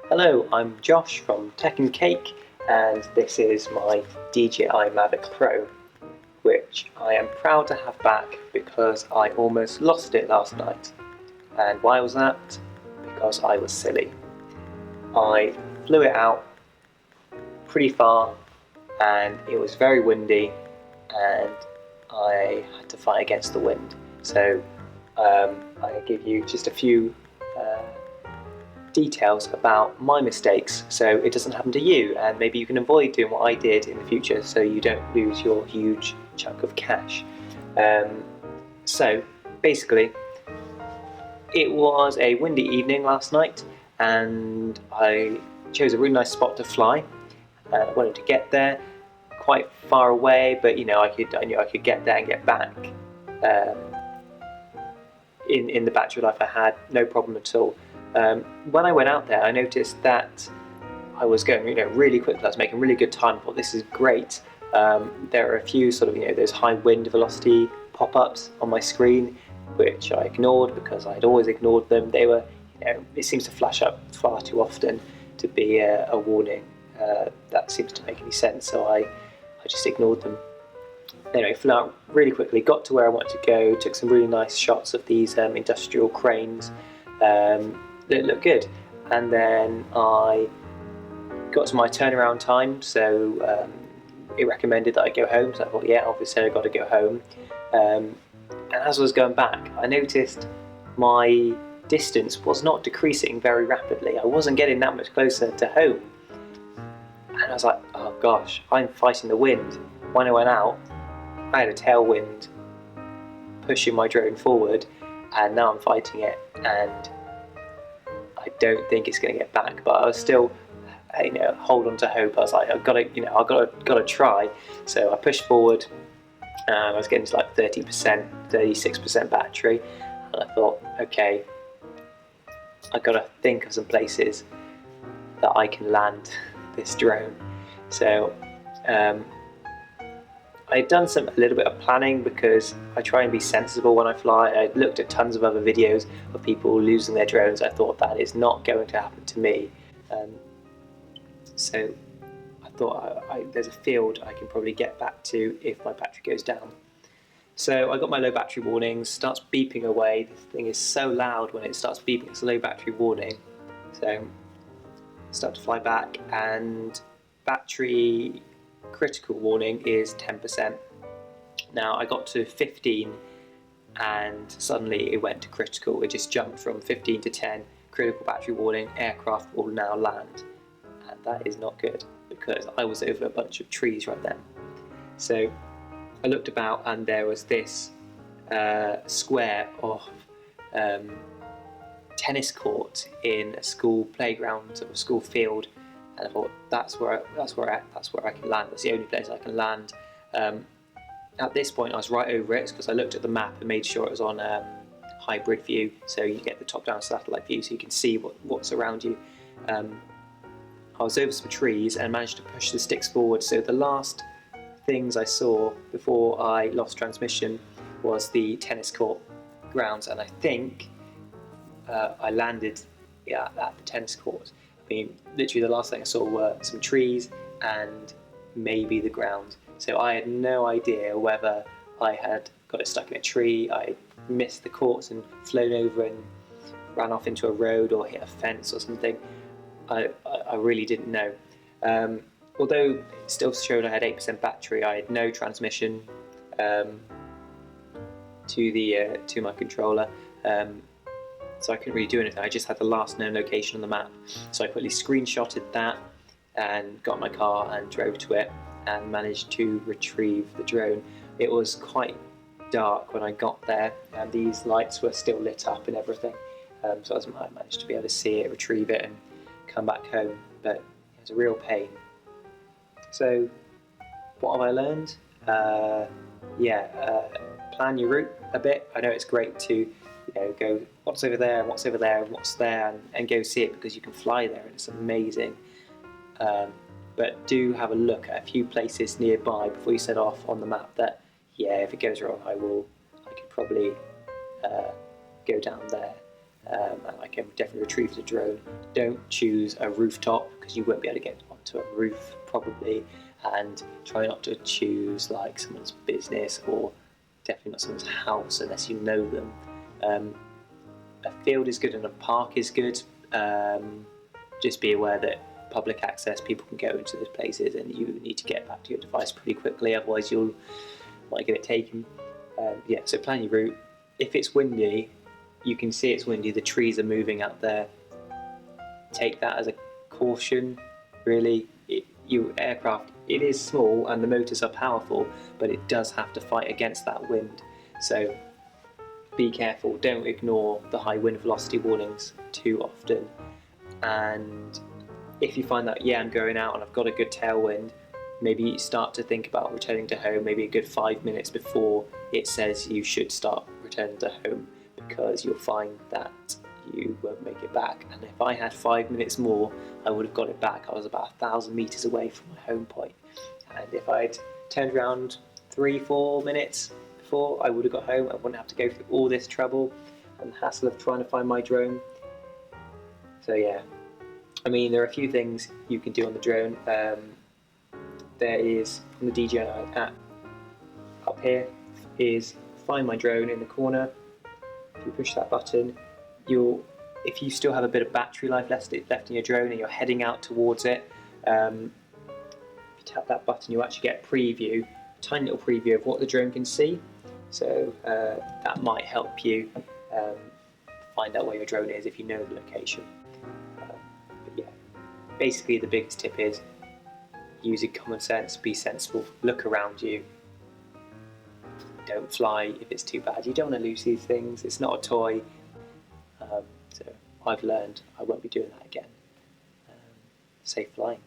Hello, I'm Josh from Tech and Cake, and this is my DJI Mavic Pro, which I am proud to have back because I almost lost it last night. And why was that? Because I was silly. I flew it out pretty far, and it was very windy, and I had to fight against the wind. So I give you just a few details about my mistakes so it doesn't happen to you, and maybe you can avoid doing what I did in the future so you don't lose your huge chunk of cash. So basically, it was a windy evening last night and I chose a really nice spot to fly. I wanted to get there quite far away, but I knew I could get there and get back um, in the battery life I had, no problem at all. When I went out there, I noticed that I was going, really quickly. I was making really good time. I thought, this is great. There are a few sort of, those high wind velocity pop-ups on my screen, which I ignored because I'd always ignored them. They were, it seems to flash up far too often to be a warning. That seems to make any sense, so I just ignored them. Anyway, flew out really quickly, got to where I wanted to go, took some really nice shots of these industrial cranes that looked good, and then I got to my turnaround time, so it recommended that I go home, so I thought, yeah, obviously I've got to go home. And as I was going back, I noticed my distance was not decreasing very rapidly. I wasn't getting that much closer to home. And I was like, oh gosh, I'm fighting the wind. When I went out, I had a tailwind pushing my drone forward, and now I'm fighting it, and I don't think it's going to get back. But I was still, hold on to hope. I was like, I've got to try. So I pushed forward. I was getting to like 30%, 36% battery, and I thought, okay, I've got to think of some places that I can land this drone. So I'd done a little bit of planning because I try and be sensible when I fly. I looked at tons of other videos of people losing their drones. I thought that is not going to happen to me. So I thought there's a field I can probably get back to if my battery goes down. So I got my low battery warnings, starts beeping away. This thing is so loud when it starts beeping, it's a low battery warning. So I start to fly back, and battery critical warning is 10%. Now I got to 15 and suddenly it went to critical. It just jumped from 15 to 10, critical battery warning, aircraft will now land. And that is not good because I was over a bunch of trees right then. So I looked about and there was this square of tennis court in a school playground, sort of school field, and I thought that's where I can land. That's the only place I can land. At this point, I was right over it because I looked at the map and made sure it was on hybrid view, so you get the top-down satellite view, so you can see what's around you. I was over some trees and managed to push the sticks forward. So the last things I saw before I lost transmission was the tennis court grounds, and I think I landed at the tennis court. I mean, literally the last thing I saw were some trees and maybe the ground. So I had no idea whether I had got it stuck in a tree, I missed the courts and flown over and ran off into a road or hit a fence or something. I really didn't know. Although it still showed I had 8% battery, I had no transmission to my controller. So I couldn't really do anything. I just had the last known location on the map. So I quickly screenshotted that and got in my car and drove to it and managed to retrieve the drone. It was quite dark when I got there and these lights were still lit up and everything. So I managed to be able to see it, retrieve it and come back home, but it was a real pain. So what have I learned? Plan your route a bit. I know it's great to go what's over there and what's over there and what's there and go see it because you can fly there and it's amazing. But do have a look at a few places nearby before you set off on the map that, if it goes wrong, I could probably go down there. and I can definitely retrieve the drone. Don't choose a rooftop because you won't be able to get onto a roof probably, and try not to choose like someone's business or definitely not someone's house unless you know them. A field is good and a park is good. Just be aware that public access, people can go into those places and you need to get back to your device pretty quickly, otherwise you might get it taken. Yeah, so plan your route. If it's windy, you can see it's windy, the trees are moving out there. Take that as a caution, really. Your aircraft, it is small and the motors are powerful, but it does have to fight against that wind. So be careful, don't ignore the high wind velocity warnings too often. And if you find that, yeah, I'm going out and I've got a good tailwind, maybe start to think about returning to home maybe a good 5 minutes before it says you should start returning to home, because you'll find that you won't make it back. And if I had 5 minutes more, I would have got it back. I was about 1,000 meters away from my home point, and if I'd turned around 3-4 minutes before, I would have got home. I wouldn't have to go through all this trouble and hassle of trying to find my drone. So yeah, I mean, there are a few things you can do on the drone. There is, on the DJI app up here, is find my drone in the corner. If you push that button, if you still have a bit of battery life left in your drone and you're heading out towards it, if you tap that button, you actually get a preview, a tiny little preview of what the drone can see. So that might help you find out where your drone is if you know the location. But yeah, basically the biggest tip is using common sense, be sensible, look around you. Don't fly if it's too bad. You don't want to lose these things. It's not a toy. So I've learned I won't be doing that again. Safe flying.